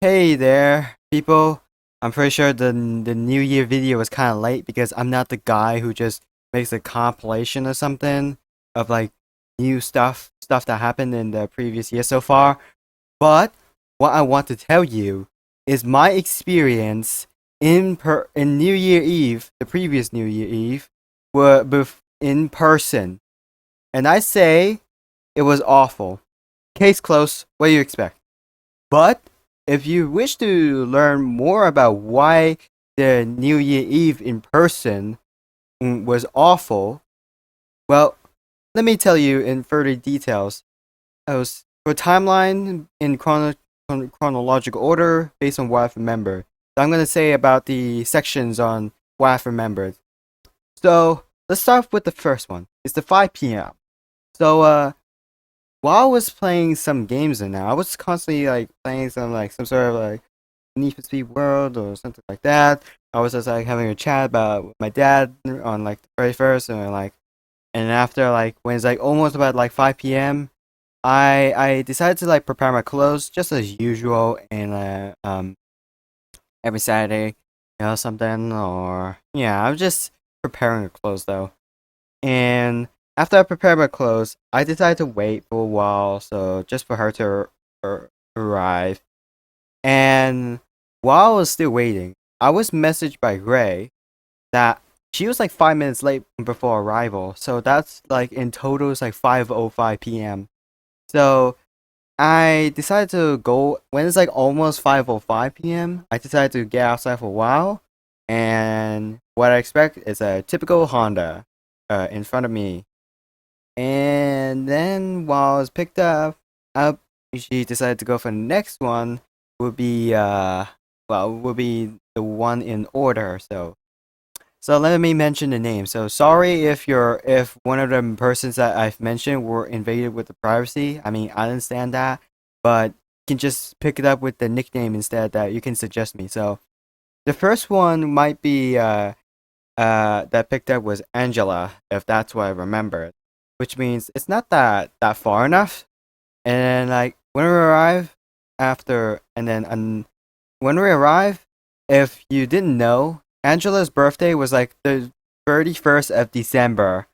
Hey there, people. I'm pretty sure the New Year video was kind of late because I'm not the guy who just makes a compilation or something of like new stuff that happened in the previous year so far. But what I want to tell you is my experience in New Year Eve, the previous New Year Eve, were in person, and I say it was awful. Case closed. What do you expect? But if you wish to learn more about why the New Year Eve in person was awful, well, let me tell you in further details. I was for timeline in chronological order based on what I've remembered. So I'm gonna say about the sections on what I've remembered. So let's start with the first one. It's the 5 p.m. So while I was playing some games in there, I was constantly like playing some sort of like Need for Speed World or something like that. I was just like having a chat about with my dad on like the very first and after like when it's like almost about like 5 p.m. I decided to like prepare my clothes just as usual and every Saturday, something or yeah, I was just preparing the clothes though. And after I prepared my clothes, I decided to wait for a while, so just for her to arrive. And while I was still waiting, I was messaged by Gray that she was like 5 minutes late before arrival. So that's like in total it's like 5:05 p.m. So I decided to go when it's like almost 5:05 p.m. I decided to get outside for a while, and what I expect is a typical Honda in front of me. And then while I was picked up, she decided to go for the next one. Would be would be the one in order. So let me mention the name. So sorry if one of the persons that I've mentioned were invaded with the privacy. I mean I understand that, but you can just pick it up with the nickname instead that you can suggest me. So the first one might be that picked up was Angela, if that's what I remembered, which means it's not that far enough. And like when we arrive after, and then when we arrive, if you didn't know, Angela's birthday was like the 31st of December.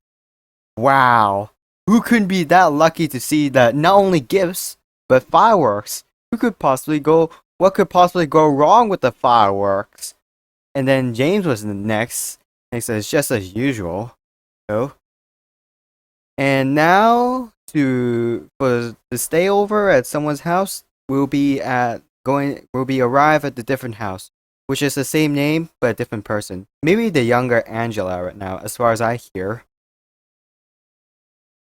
Wow, who could be that lucky to see that not only gifts but fireworks? Who could possibly go? What could possibly go wrong with the fireworks? And then James was the next. He says just as usual. So, and now to for the stay over at someone's house, we'll be arrive at the different house, which is the same name but a different person. Maybe the younger Angela right now, as far as I hear.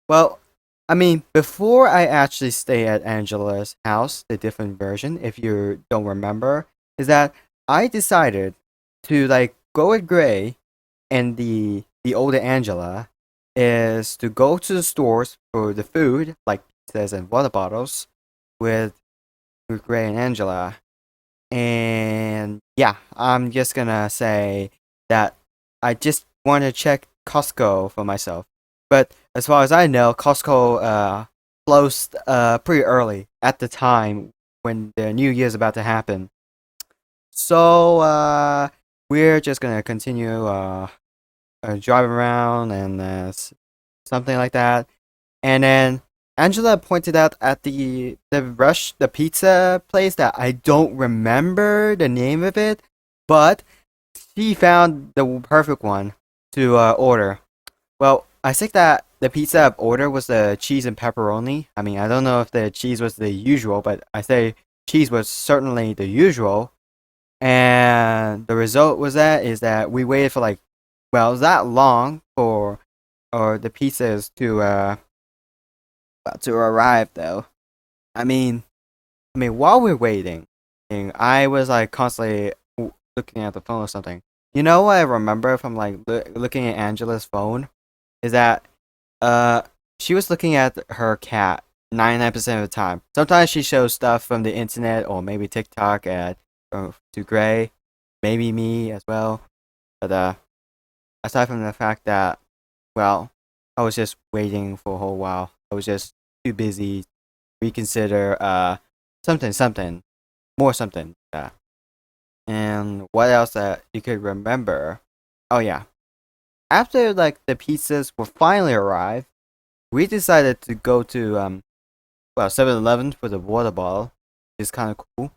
Well, I mean, before I actually stay at Angela's house, the different version, if you don't remember, is that I decided to like go with Gray and the older Angela is to go to the stores for the food, like pizzas and water bottles, with Gray and Angela. And yeah, I'm just gonna say that I just want to check Costco for myself. But as far as I know, Costco closed pretty early at the time when the New Year's about to happen. So we're just gonna continue driving around and something like that. And then Angela pointed out at the pizza place that I don't remember the name of it, but she found the perfect one to order. Well, I think that the pizza I've ordered was the cheese and pepperoni. I mean, I don't know if the cheese was the usual, but I say cheese was certainly the usual. And the result was that is that we waited for like, well, that long for or the pizzas to arrive though. I mean, while we're waiting, I was like constantly looking at the phone or something. You know what I remember from like looking at Angela's phone is that uh she was looking at her cat 99% of the time. Sometimes she shows stuff from the internet or maybe TikTok to Gray, maybe me as well. But aside from the fact that, well, I was just waiting for a whole while. I was just too busy reconsider something. more something. Yeah. And what else that you could remember? Oh yeah. After like the pizzas were finally arrived, we decided to go to 7-Eleven for the water bottle. It's kind of cool.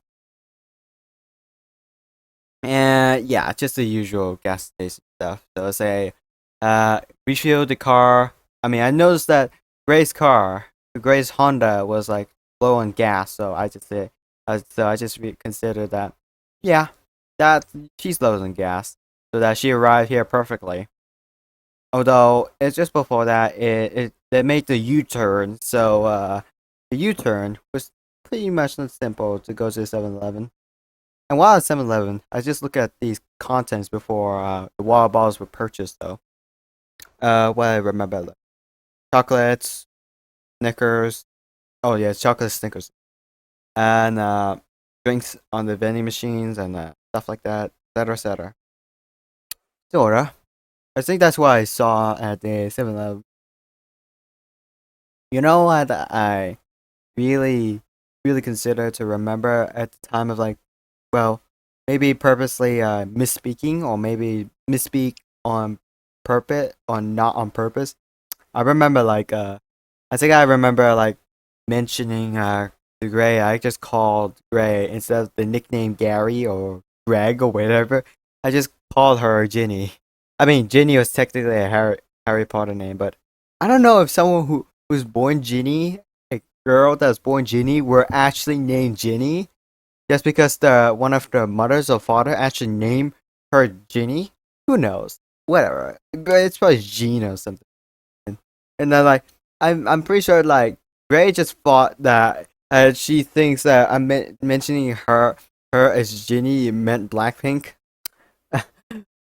And yeah, just the usual gas station stuff. So let's say refuel the car. I mean, I noticed that Gray's car, Gray's Honda was like low on gas, so I just considered that yeah, that she's low on gas, so that she arrived here perfectly. Although it's just before that they made the U-turn, so the U-turn was pretty much simple to go to the 7-Eleven. And while at 7-Eleven, I just look at these contents before the water bottles were purchased, though. What I remember, like, chocolates, Snickers. Oh yeah, chocolate Snickers, and drinks on the vending machines and stuff like that, etc., etc. Sorta. I think that's what I saw at the 7-Eleven. You know what I really, really consider to remember at the time of like, well, maybe purposely misspeaking or maybe misspeak on purpose or not on purpose. I remember like I think I remember like mentioning to Gray. I just called Gray instead of the nickname Gary or Greg or whatever. I just called her Ginny. I mean, Ginny was technically a Harry Potter name, but I don't know if someone who was born Ginny, a girl that was born Ginny, were actually named Ginny just because the one of the mothers or father actually named her Ginny. Who knows? Whatever. But it's probably Jean or something. And then like I'm pretty sure like Gray just thought that she thinks that I'm mentioning her as Ginny meant Blackpink.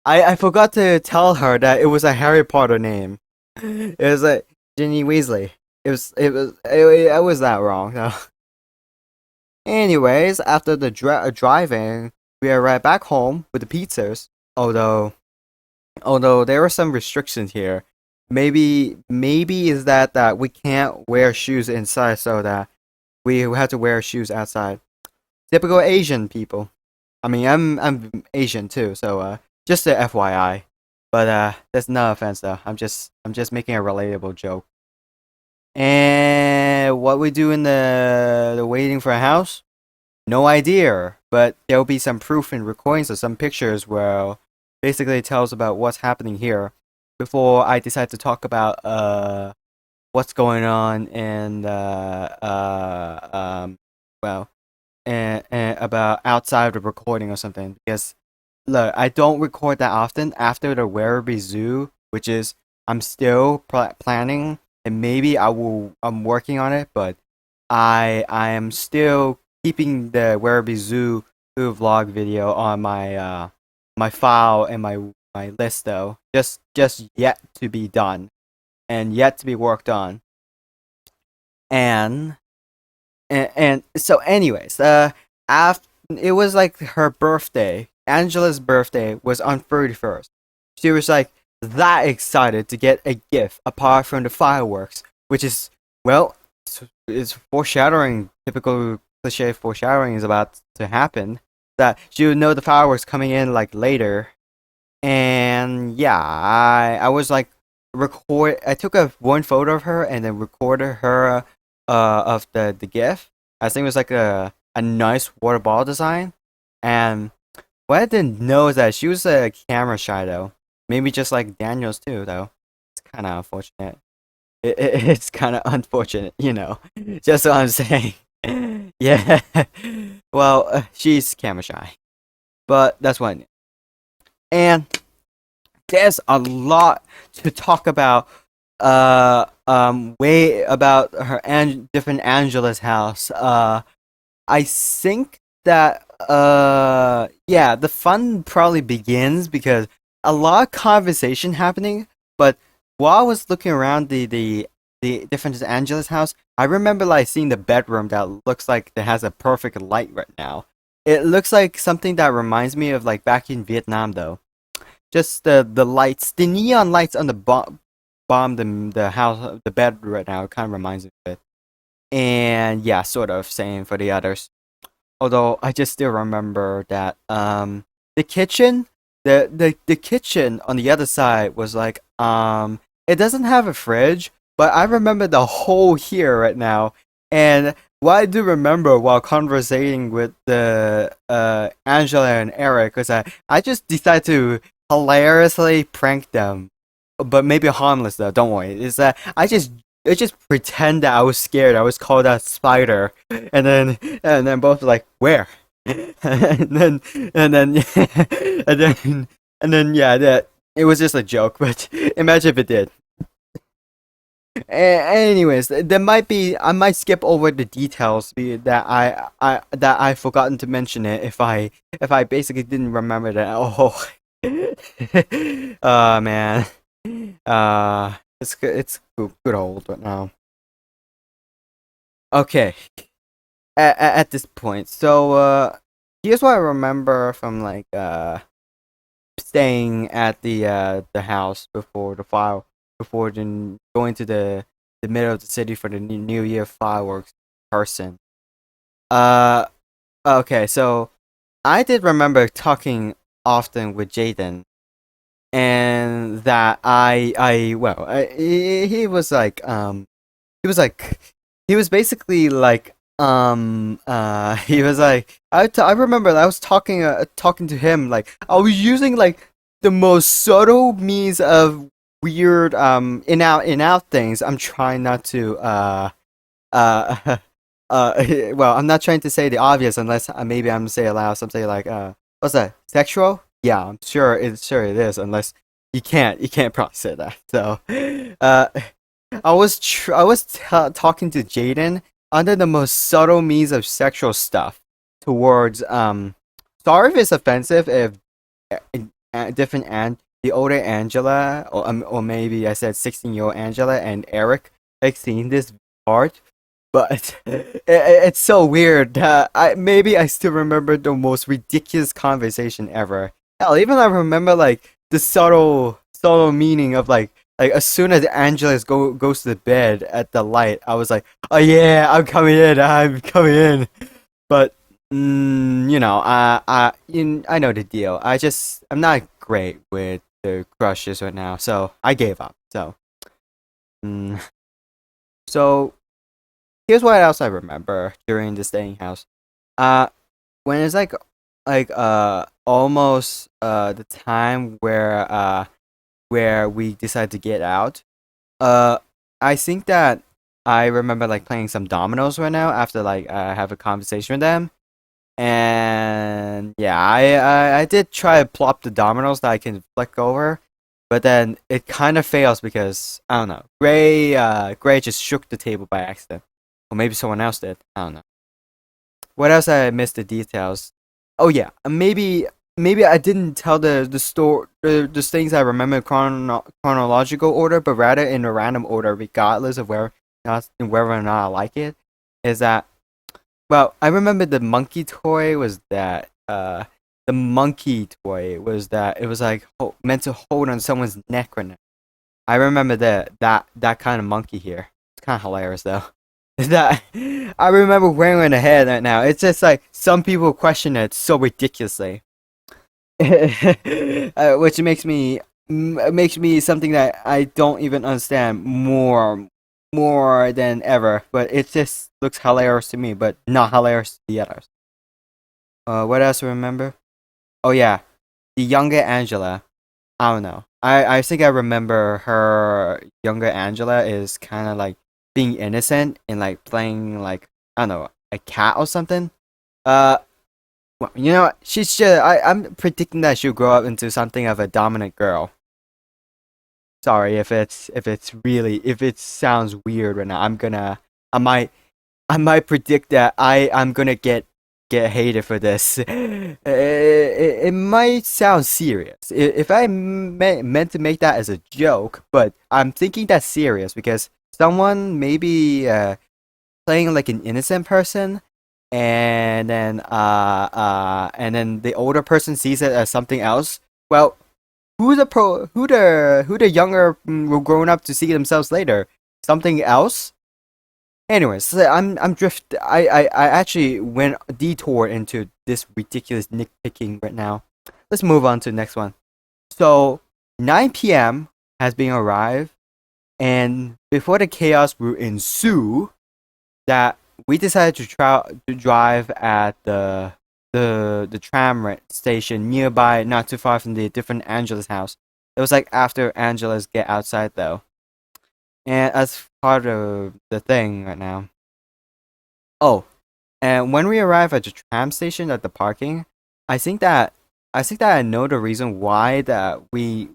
I forgot to tell her that it was a Harry Potter name. It was like Ginny Weasley. I was that wrong. No. Anyways, after the driving, we are right back home with the pizzas. Although there are some restrictions here. Maybe is that we can't wear shoes inside, so that we have to wear shoes outside. Typical Asian people. I mean, I'm Asian too, so just a FYI. But that's no offense though. I'm just making a relatable joke. And what we do in the waiting for a house? No idea. But there'll be some proof and recordings of some pictures where basically it tells about what's happening here before I decide to talk about what's going on and well and about outside of the recording or something, because look, I don't record that often after the Werribee Zoo, which is I'm still planning, and maybe I'm working on it, but I am still keeping the Werribee Zoo vlog video on my my file and my list, though, just yet to be done and yet to be worked on. And and so anyways, after it was like her birthday, Angela's birthday was on 31st. She was like that excited to get a gift apart from the fireworks, which is, well, it's foreshadowing, typical cliche foreshadowing is about to happen, that she would know the fireworks coming in like later. And yeah, I was like I took a one photo of her and then recorded her of the GIF. I think it was like a nice water ball design. And what I didn't know is that she was a camera shy though. Maybe just like Daniels too though. It's kind of unfortunate. It's kind of unfortunate, you know. Just what I'm saying. Yeah. Well, she's camera shy, but that's what. And there's a lot to talk about. Way about her and different Angela's house. I think that yeah, the fun probably begins because a lot of conversation happening. But while I was looking around the different Angela's house, I remember like seeing the bedroom that looks like it has a perfect light right now. It looks like something that reminds me of like back in Vietnam though. Just the lights, the neon lights on the bomb the house, the bed right now. It kind of reminds me of it. And yeah, sort of same for the others. Although I just still remember that the kitchen the kitchen on the other side was like it doesn't have a fridge, but I remember the hole here right now. And what I do remember while conversating with the Angela and Eric was that I just decided to hilariously prank them, but maybe harmless though. Don't worry. Is that I just pretend that I was scared. I was called a spider, and then both were like, where? and then and then and then yeah, that it was just a joke. But imagine if it did. Anyways, there might be I might skip over the details that I forgotten to mention it if I basically didn't remember that. Oh, man, it's good old but now. Okay, at this point, so here's what I remember from like staying at the house before the fire before then going to the middle of the city for the New Year fireworks person. Uh, okay, so I did remember talking often with Jaden, and that he was like he was like he was basically like he was like I remember I was talking to him like I was using like the most subtle means of weird in out things. I'm trying not to uh well, I'm not trying to say the obvious unless maybe I'm say aloud something like what's that, sexual? Yeah, sure it is, unless you can't probably say that. So uh I was talking to Jaden under the most subtle means of sexual stuff towards sorry if it's offensive if different and the older Angela or maybe I said 16-year-old Angela and Eric like seeing this part, but it's so weird. I maybe I still remember the most ridiculous conversation ever. Hell, even I remember like the subtle meaning of like as soon as Angela goes to the bed at the light, I was like, oh yeah, I'm coming in. But you know, I know the deal. I'm not great with the crushes right now, so I gave up. So mm, so here's what else I remember during the staying house. Uh, when it's like almost the time where we decide to get out. Uh, I think that I remember like playing some dominoes right now after like I have a conversation with them. And yeah, I did try to plop the dominoes that I can flick over, but then it kind of fails because I don't know. Gray just shook the table by accident, or maybe someone else did. I don't know. What else I missed the details? Oh yeah, maybe I didn't tell the things I remember in chronological order, but rather in a random order, regardless of whether or not I like it. Is that well? I remember the monkey toy was that the monkey toy was that it was like meant to hold on someone's neck right now. I remember that kind of monkey here. It's kind of hilarious though. That I remember wearing a head right now. It's just like some people question it so ridiculously, which makes me something that I don't even understand more than ever. But it just looks hilarious to me, but not hilarious to the others. What else I remember? Oh yeah, the younger Angela. I don't know. I think I remember her younger Angela is kind of like being innocent and like playing like I don't know a cat or something. Uh, well, you know what? She's just I'm predicting that she'll grow up into something of a dominant girl. Sorry if it sounds weird right now. I might I might predict that I'm gonna get hated for this. It might sound serious if I meant to make that as a joke, but I'm thinking that's serious because someone maybe playing like an innocent person, and then the older person sees it as something else. Well, who the younger grown up to see themselves later? Something else? Anyways, so I'm drift. I actually went detour into this ridiculous nitpicking right now. Let's move on to the next one. So 9 p.m. has been arrived, and before the chaos will ensue, that we decided to try to drive at the tram station nearby, not too far from the different Angela's house. It was like after Angela's get outside though, and as part of the thing right now. Oh, and when we arrive at the tram station at the parking, I think that I think that I know the reason why that we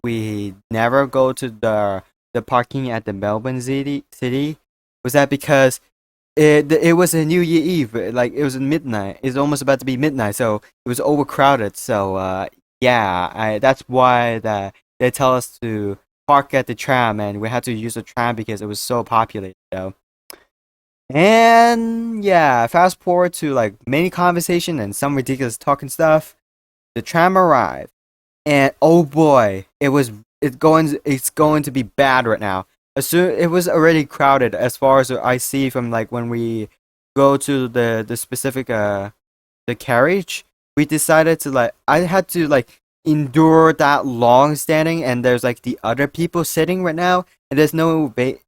never go to the parking at the Melbourne city was that because it was a New Year Eve, like it was midnight. It's almost about to be midnight, so it was overcrowded. So yeah, that's why that they tell us to park at the tram, and we had to use the tram because it was so populated. So and yeah, fast forward to like many conversation and some ridiculous talking stuff. The tram arrived, and oh boy, it's going to be bad right now. As soon it was already crowded as far as I see from like when we go to the specific the carriage. We decided to like I had to like endure that long standing, and there's like the other people sitting right now, and there's no any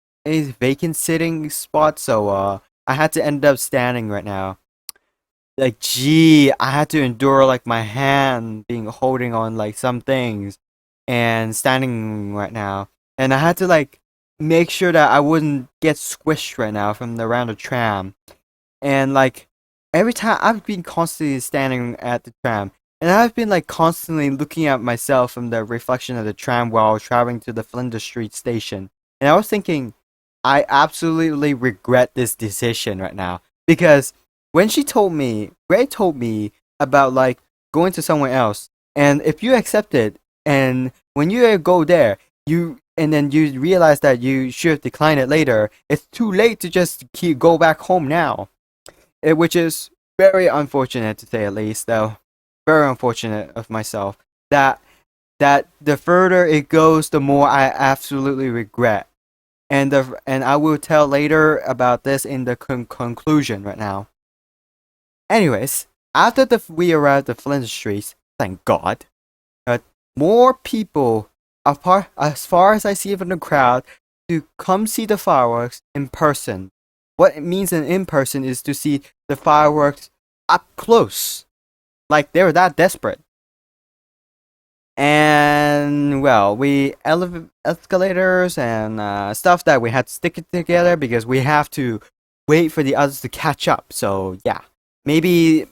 vacant sitting spot, so I had to end up standing right now. Like gee, I had to endure like my hand being holding on like some things and standing right now. And I had to like make sure that I wouldn't get squished right now from the around the tram. And like every time I've been constantly standing at the tram, and I've been like constantly looking at myself from the reflection of the tram while traveling to the Flinders Street station. And I was thinking, I absolutely regret this decision right now because when Ray told me about like going to somewhere else, and if you accept it, and when you go there, you and then you realize that you should decline it later, it's too late to just go back home now. Which is very unfortunate to say at least, though. Very unfortunate of myself. That that the further it goes, the more I absolutely regret. And I will tell later about this in the conclusion right now. Anyways, after we arrived at Flint Street, thank God, uh, more people, apart as far as I see from the crowd, to come see the fireworks in person. What it means in person is to see the fireworks up close. Like they were that desperate. And well, we escalators and stuff that we had to stick it together because we have to wait for the others to catch up. So yeah, maybe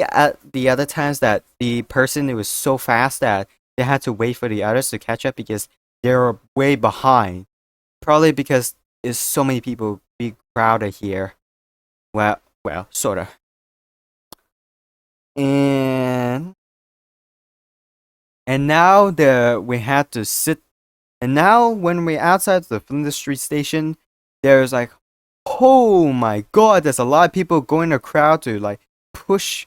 at the other times that the person it was so fast that they had to wait for the others to catch up because they're way behind. Probably because there's so many people be crowded here. Well, sorta. And now the we had to sit. And now when we're outside the Flinders Street station, there's like, oh my god, there's a lot of people going the crowd to like push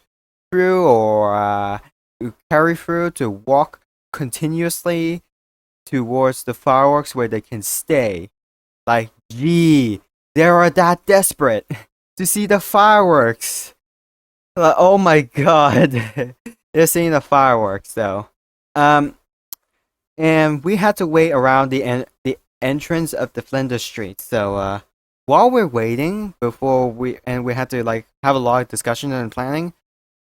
through or to carry through to walk continuously towards the fireworks where they can stay. Like, gee, they are that desperate to see the fireworks. Like, oh my god, they're seeing the fireworks though. Um, and we had to wait around the entrance of the Flinders Street. So while we're waiting before we had to like have a lot of discussion and planning,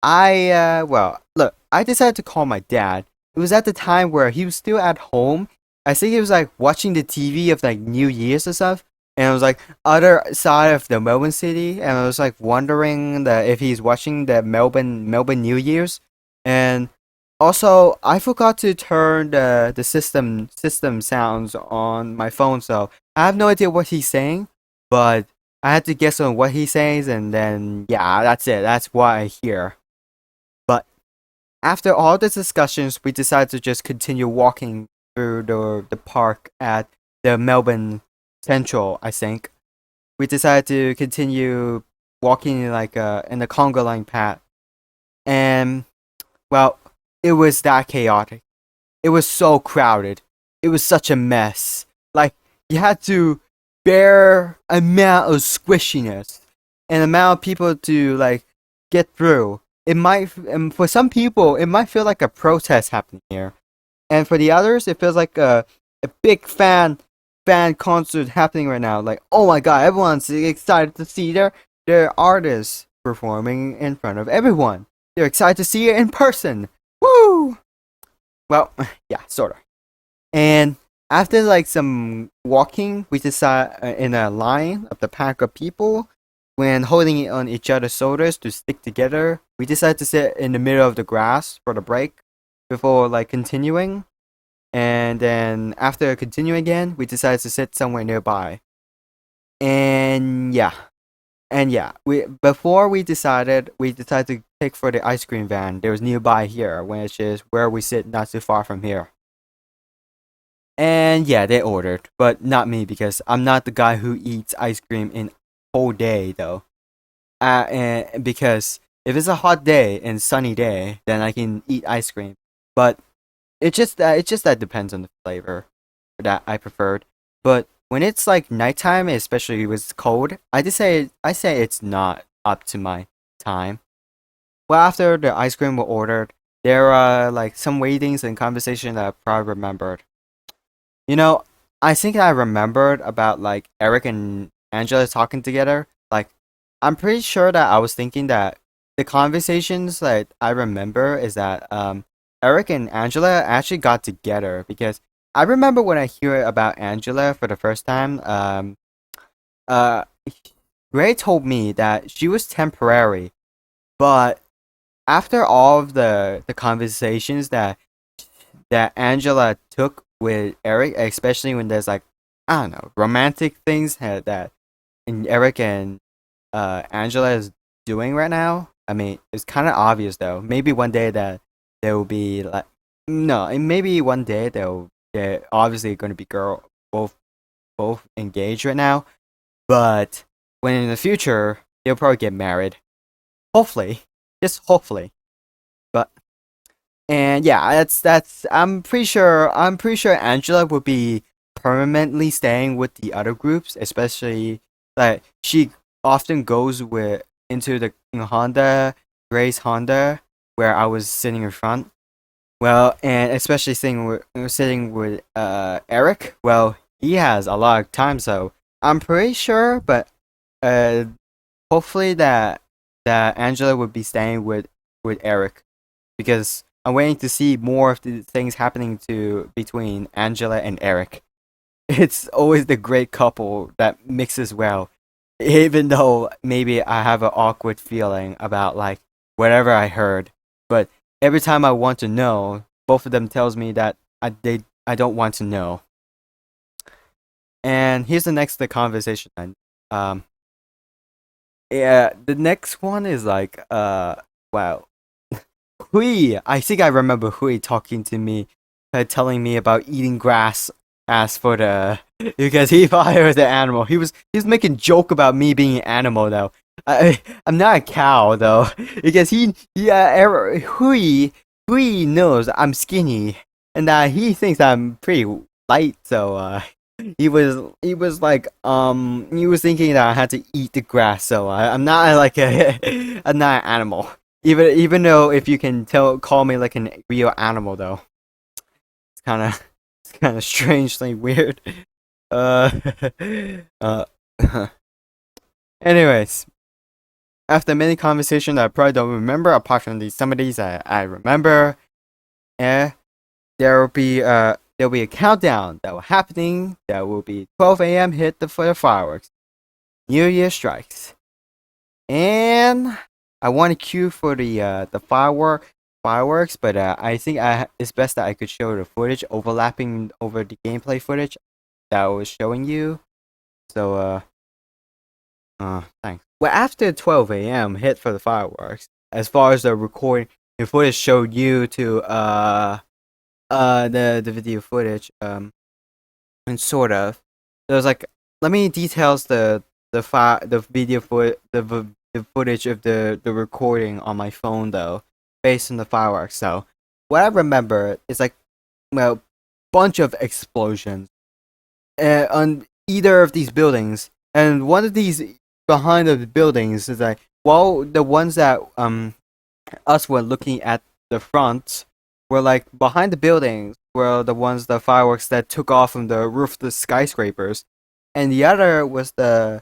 well, look, I decided to call my dad. It was at the time where he was still at home. I think he was like watching the TV of like New Year's or stuff, and it was like other side of the Melbourne city, and I was like wondering that if he's watching the Melbourne New Year's, and also I forgot to turn the system sounds on my phone, so I have no idea what he's saying, but I had to guess on what he says, and then yeah, that's it. That's what I hear. But after all the discussions, we decided to just continue walking through the park at the Melbourne Central, I think. We decided to continue walking like in the conga line path. And well, it was that chaotic. It was so crowded. It was such a mess. Like you had to bare amount of squishiness and amount of people to like get through. It might, and for some people, it might feel like a protest happening here, and for the others, it feels like a big fan concert happening right now. Like, oh my god, everyone's excited to see their artists performing in front of everyone. They're excited to see it in person. Woo! Well, yeah, sort of. And after like some walking, we decide in a line of the pack of people, when holding on each other's shoulders to stick together, we decide to sit in the middle of the grass for the break before like continuing. And then after continuing again, we decided to sit somewhere nearby. And yeah, we before we decided to take for the ice cream van. There was nearby here, which is where we sit, not too far from here. And yeah, they ordered, but not me because I'm not the guy who eats ice cream in whole day though. And because if it's a hot day and sunny day, then I can eat ice cream. But it just that depends on the flavor that I preferred. But when it's like nighttime, especially if it's cold, I say it's not up to my time. Well, after the ice cream were ordered, there are like some waitings and conversation that I probably remembered. You know, I think I remembered about like Eric and Angela talking together. Like, I'm pretty sure that I was thinking that the conversations that I remember is that Eric and Angela actually got together because I remember when I hear about Angela for the first time. Uh, Gray told me that she was temporary, but after all of the conversations that Angela took with Eric, especially when there's like I don't know romantic things that Eric and Angela is doing right now. I mean, it's kind of obvious though. Maybe one day that there will be like no, and maybe one day they're obviously going to be both engaged right now. But when in the future they'll probably get married. Hopefully, just hopefully. But and yeah, that's I'm pretty sure Angela would be permanently staying with the other groups, especially like she often goes with into the Honda, Gray's Honda, where I was sitting in front. Well, and especially sitting with Eric. Well, he has a lot of time, so I'm pretty sure, but uh hopefully that Angela would be staying with Eric because I'm waiting to see more of the things happening to between Angela and Eric. It's always the great couple that mixes well, even though maybe I have an awkward feeling about like whatever I heard. But every time I want to know, both of them tells me that I don't want to know. And here's the next the conversation. Um, yeah, the next one is like wow, Hui, I think I remember Hui talking to me, telling me about eating grass as for the because he thought I was the animal. He was making joke about me being an animal though. I'm not a cow though because Hui knows I'm skinny and he thinks I'm pretty light. So he was like he was thinking that I had to eat the grass. So I'm not like a I'm not an animal. Even though if you can call me like an real animal though, it's kind of strangely weird. Uh, uh. Anyways, after many conversations I probably don't remember, apart from some of these I remember, eh, there will be a countdown that will happening. That will be 12 a.m. hit for the fireworks. New Year strikes. And I want to queue for the fireworks, but I think it's best that I could show the footage overlapping over the gameplay footage that I was showing you. So thanks. Well, after 12 a.m. hit for the fireworks, as far as the recording, the footage showed you to the video footage and sort of there was like let me details the video the footage of the recording on my phone though based on the fireworks. So what I remember is like well bunch of explosions on either of these buildings, and one of these behind the buildings is like, well, the ones that us were looking at the front were like behind the buildings were the ones the fireworks that took off from the roof of the skyscrapers, and the other was the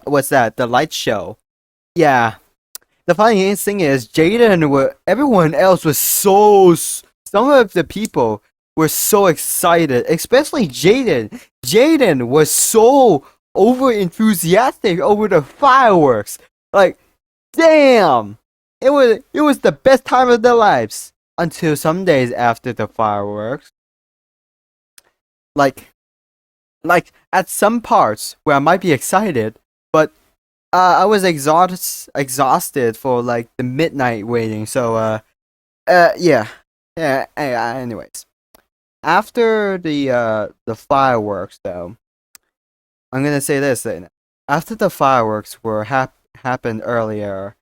what's that, the light show. Yeah, the funniest thing is Jaden were everyone else was some of the people were so excited, especially Jaden. Jaden was so over enthusiastic over the fireworks. Like, damn, it was the best time of their lives until some days after the fireworks. Like like at some parts where I might be excited, but I was exhausted for like the midnight waiting. So yeah, yeah. Anyways, after the fireworks, though, I'm gonna say this: then after the fireworks were happened earlier,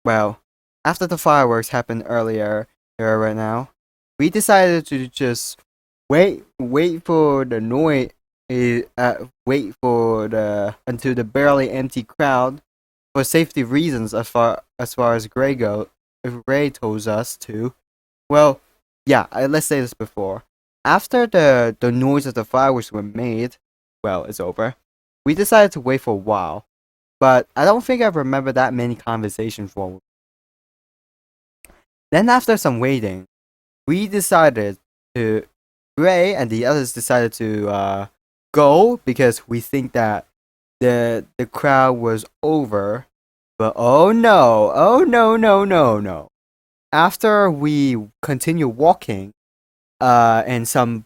well, after the fireworks happened earlier, right now, we decided to just wait for the noise, wait for the until the barely empty crowd for safety reasons as far as Gray told us to. Well, yeah, let's say this before. After the noise of the fireworks were made, well, it's over. We decided to wait for a while, but I don't think I remember that many conversations for. Then after some waiting, we decided to Gray and the others decided to go because we think that the crowd was over. But oh no no no no! After we continue walking, and some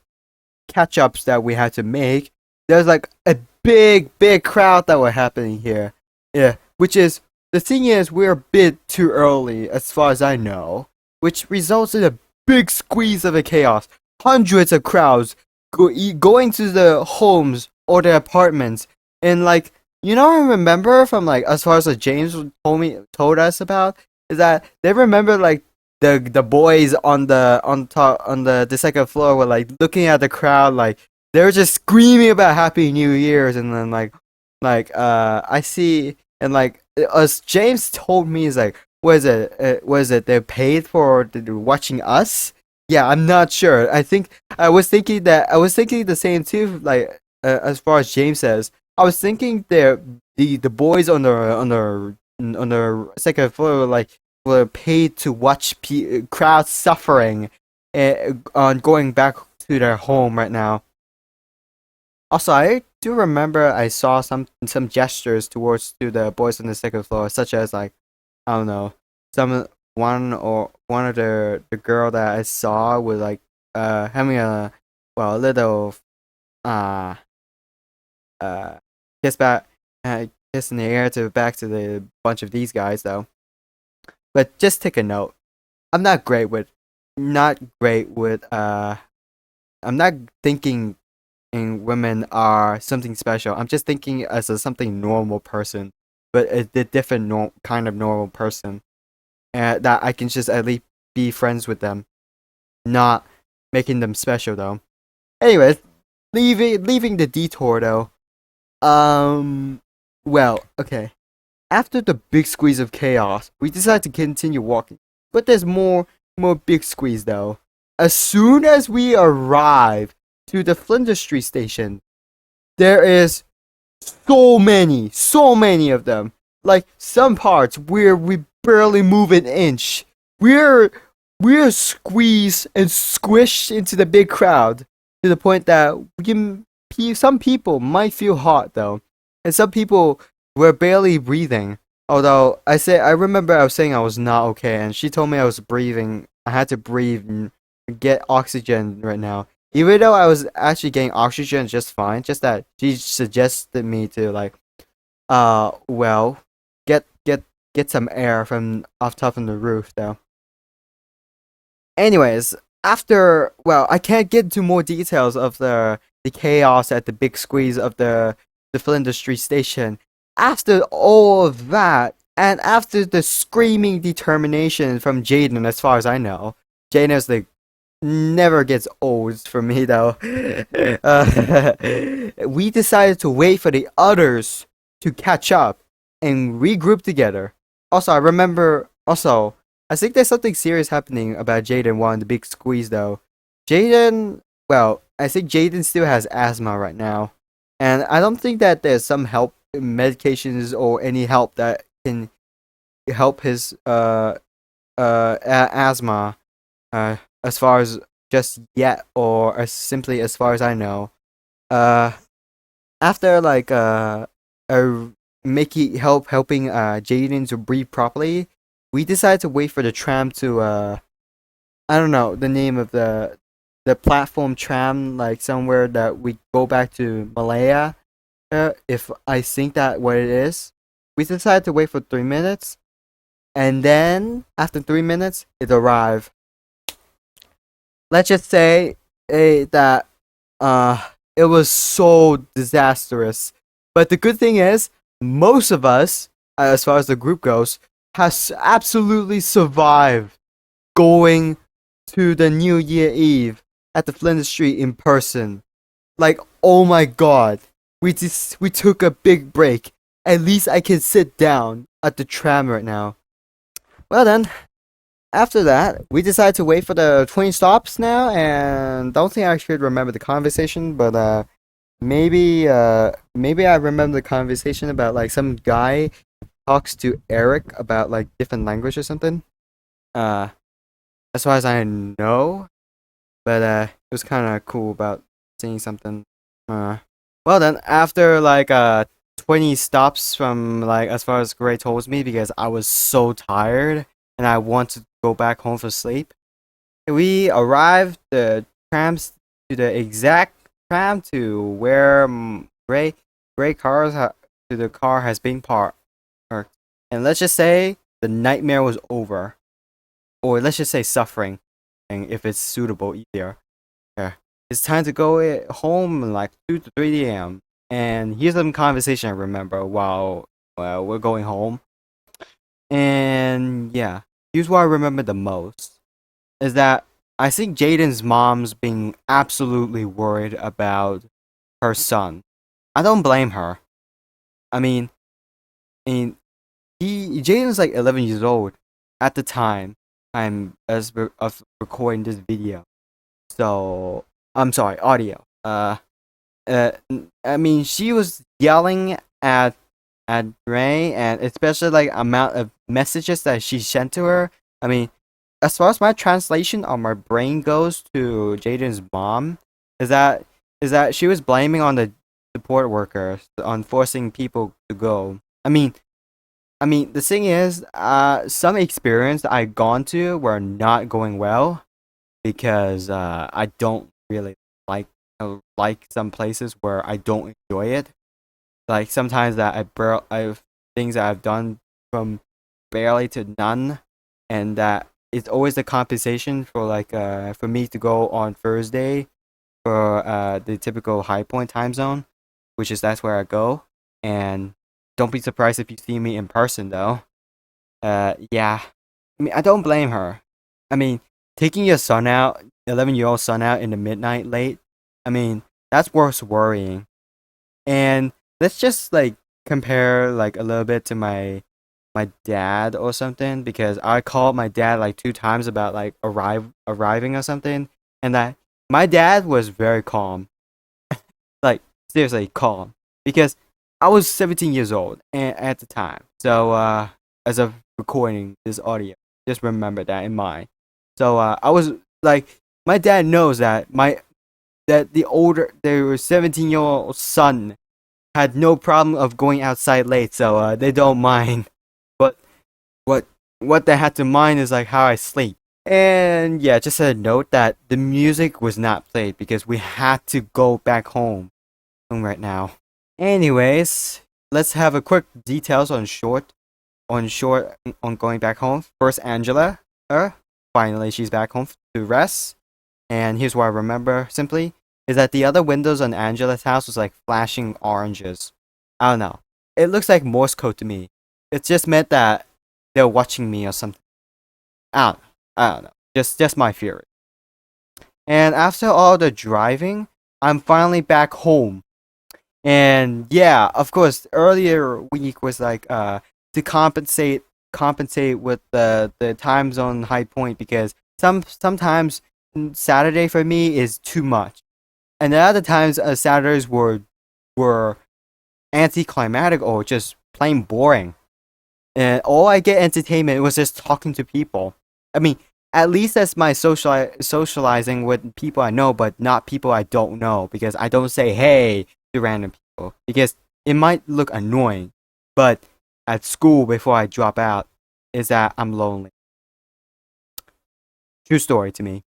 catch ups that we had to make, there's like a big crowd that were happening here. Yeah, which is the thing is we're a bit too early as far as I know, which results in a big squeeze of the chaos. Hundreds of crowds going to the homes or the apartments, and like I remember from like as far as like James told us about is that they remember like the boys on top on the second floor were like looking at the crowd like they were just screaming about Happy New Year's, and then I see, and like as James told me is like was it they paid for watching us? Yeah, I'm not sure. I was thinking the same too. Like as far as James says, I was thinking the boys on the second floor were paid to watch crowds suffering on going back to their home right now. Also, I do remember I saw some gestures towards to the boys on the second floor, such as like I don't know, some one of the girl that I saw was like having a little uh uh kiss back kiss in the air to back to the bunch of these guys though. But just take a note. I'm not great with I'm not thinking women are something special. I'm just thinking as a something normal person, but a different kind of normal person, that I can just at least be friends with them, not making them special though. Anyways, leaving the detour though. Um, well, okay. After the big squeeze of chaos, we decide to continue walking. But there's more big squeeze though. As soon as we arrive to the Flinders Street station, there is so many of them. Like some parts where we barely move an inch. We're we're squeezed and squished into the big crowd to the point that some people might feel hot though, and some people were barely breathing. Although I remember I was saying I was not okay, and she told me I was breathing. I had to breathe and get oxygen right now. Even though I was actually getting oxygen just fine, just that she suggested me to like, well, get get some air from off top of the roof though. Anyways, after I can't get into more details of the chaos at the big squeeze of the Flinders Street station. After all of that, and after the screaming determination from Jaden, as far as I know, Jaden is the never gets old for me though. uh, we decided to wait for the others to catch up and regroup together. Also, I remember. Also, I think there's something serious happening about Jaden wanting the big squeeze though. Jaden, well, I think Jaden still has asthma right now, and I don't think that there's some help, medications or any help that can help his asthma as far as just yet, or as simply as far as I know. Uh, After like uh making helping Jaden to breathe properly, we decided to wait for the tram to I don't know the name of the platform tram, like somewhere that we go back to Malaya. If I think that what it is, we decided to wait for 3 minutes, and then after 3 minutes, it arrived. Let's just say that it was so disastrous. But the good thing is, most of us, as far as the group goes, has absolutely survived going to the New Year Eve at the Flinders Street in person. Like, oh my god, we took a big break. At least I can sit down at the tram right now. Well then, after that, we decided to wait for the 20 stops now, and don't think I should remember the conversation, but maybe I remember the conversation about like some guy talks to Eric about like different language or something. Uh, as far as I know, but it was kind of cool about seeing something. Uh, well then, after like 20 stops from like as far as Gray told me, because I was so tired and I want to go back home for sleep. We arrived the trams to the exact tram to where gray cars to the car has been parked. And let's just say the nightmare was over, or let's just say suffering, and if it's suitable easier. Yeah. It's time to go home like 2 to 3 a.m. And here's some conversation I remember while we're going home. And yeah, here's what I remember the most is that I think Jaden's mom's being absolutely worried about her son. I don't blame her. I mean, Jaden's like 11 years old at the time of recording this video. So I'm sorry, audio. I mean, she was yelling at Ray, and especially like amount of messages that she sent to her. I mean, as far as my translation on my brain goes to Jaden's mom, is that she was blaming on the support workers on forcing people to go. The thing is, some experience that I gone to were not going well because I don't really like like some places where I don't enjoy it. Like sometimes that I've things that I've done from barely to none, and that it's always a compensation for like for me to go on Thursday for the typical High Point time zone, which is that's where I go. And don't be surprised if you see me in person though. Yeah, I mean I don't blame her. I mean taking your son out, 11-year-old son out in the midnight late. I mean that's worth worrying. And let's just like compare like a little bit to my dad or something, because I called my dad like 2 times about like arriving or something, and that my dad was very calm, like seriously calm, because I was 17 years old at the time. So as of recording this audio, just remember that in mind. So I was like, my dad knows that the 17-year-old son had no problem of going outside late, so they don't mind. But what they had to mind is like how I sleep. And yeah, just a note that the music was not played because we had to go back home right now. Anyways, let's have a quick details on going back home. First, Angela. Finally, she's back home to rest. And here's what I remember simply is that the other windows on Angela's house was like flashing oranges. I don't know. It looks like Morse code to me. It just meant that they're watching me or something. I don't know. Just my theory. And after all the driving, I'm finally back home. And yeah, of course, earlier week was like to compensate with the time zone high point because sometimes Saturday for me is too much, and the other times Saturdays were anticlimactic or just plain boring. And all I get entertainment was just talking to people. I mean, at least that's my socializing with people I know, but not people I don't know because I don't say hey to random people because it might look annoying. But at school before I drop out, is that I'm lonely. True story to me.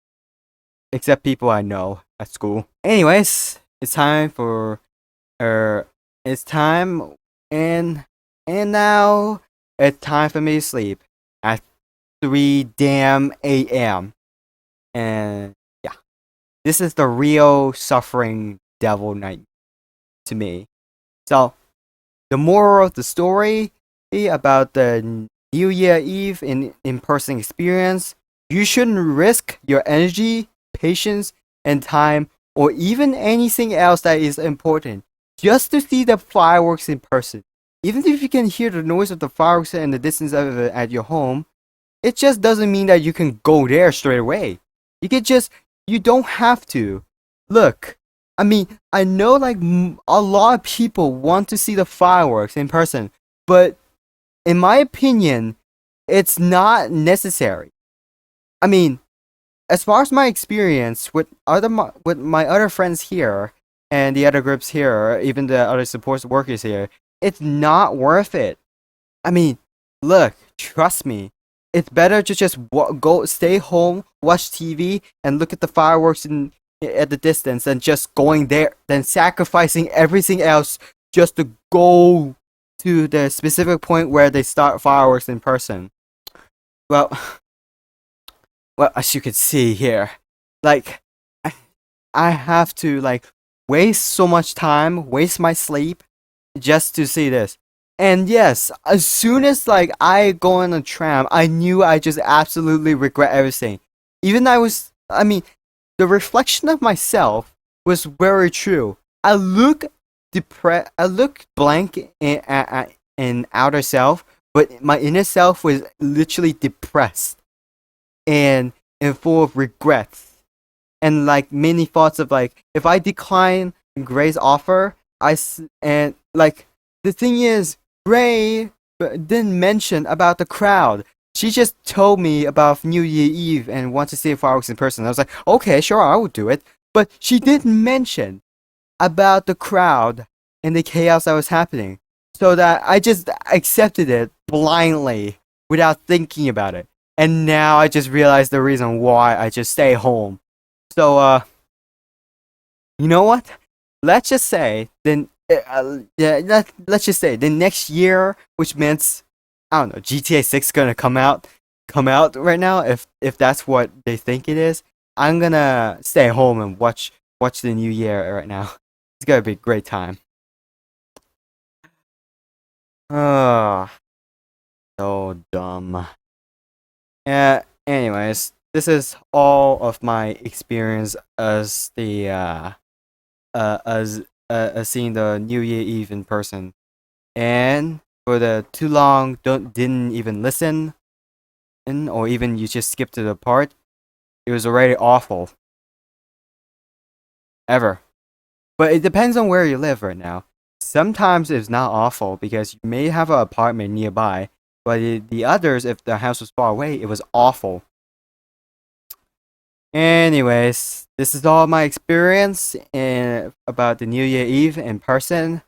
Except people I know at school. Anyways, it's time for er, it's time and and now it's time for me to sleep at 3 damn a.m. And yeah, this is the real suffering devil night to me. So the moral of the story about the New Year Eve in-person experience, you shouldn't risk your energy, patience, and time, or even anything else that is important, just to see the fireworks in person. Even if you can hear the noise of the fireworks in the distance of it at your home, it just doesn't mean that you can go there straight away. You don't have to. Look, I mean, I know like a lot of people want to see the fireworks in person, but in my opinion, it's not necessary. I mean, as far as my experience with my other friends here and the other groups here, even the other support workers here, it's not worth it. I mean, look, trust me. It's better to just go stay home, watch TV, and look at the fireworks at the distance than just going there, than sacrificing everything else just to go to the specific point where they start fireworks in person. Well, well, as you can see here, like I, I have to like waste so much time, waste my sleep, just to see this. And yes, as soon as like I go on a tram, I knew I just absolutely regret everything. I mean, the reflection of myself was very true. I look depressed. I look blank in outer self, but my inner self was literally depressed and full of regrets and like many thoughts of like if I decline Gray's offer, and like the thing is, Gray didn't mention about the crowd. She just told me about New Year Eve and want to see fireworks in person. I was like, okay, sure, I will do it. But she didn't mention about the crowd and the chaos that was happening. So that I just accepted it blindly without thinking about it. And now I just realized the reason why I just stay home. So, you know what? Let's just say then, yeah, let's just say the next year, which means I don't know, GTA 6 gonna come out right now. If that's what they think it is, I'm gonna stay home and watch the new year right now. It's gonna be a great time. Oh, so dumb. Yeah. Anyways, this is all of my experience as the as seeing the New Year Eve in person. And for the too long didn't even listen or even you just skipped to the part, it was already awful. Ever. But it depends on where you live right now. Sometimes it's not awful because you may have an apartment nearby, but the others, if the house was far away, it was awful. Anyways, this is all my experience about the New Year Eve in person.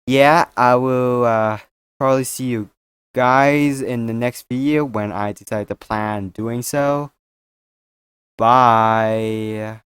Yeah, I will probably see you guys in the next video when I decide to plan doing so. Bye.